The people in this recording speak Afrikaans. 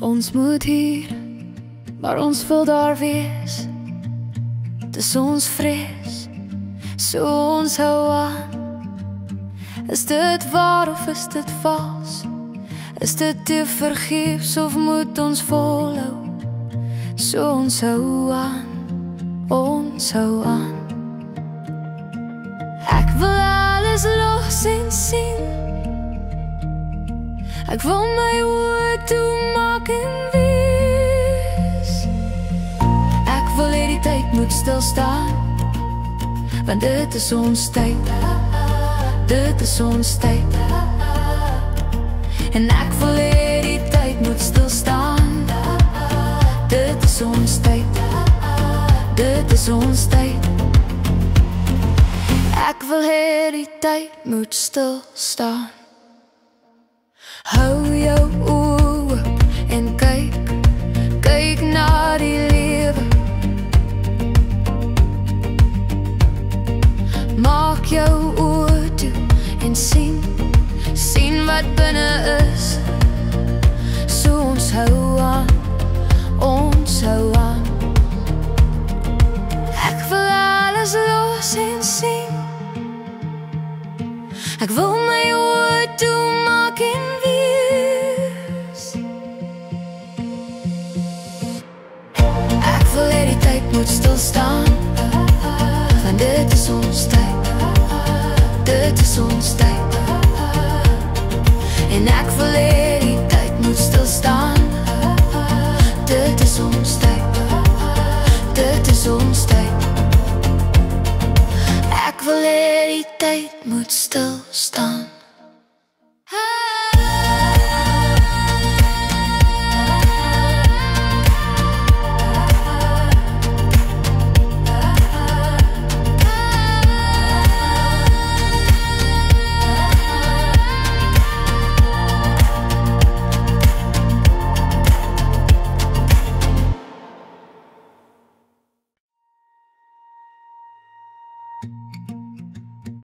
Ons moet hier, maar ons wil daar wees. Dis ons vrees, so ons hou aan. Is dit waar of is dit vals? Is dit te vergeefs of moet ons volhou? So ons hou aan, ons hou aan. Ek wil alles los en sien. Ek wil my oë toemaak en wees. Ek wil hê die tyd moet stilstaan, want dit is ons tyd. Dit is ons tyd. En ek wil hê die tyd moet stilstaan. Dit is ons tyd. Dit is ons tyd. Ek wil hê die tyd moet stilstaan. Hou jou oë en kyk, kyk na die lewe. Maak jou oë toe en sien, sien wat binne is. So ons hou aan, ons hou aan. Ek wil alles los en sien. Ek wil my oë toemaak en wees. Ek wil hê die tyd moet stilstaan, want dit is ons tyd. Dit is ons tyd. En ek wil hê die tyd moet stilstaan. Dit is ons tyd. Dit is ons tyd. Ek wil hê die tyd moet stilstaan.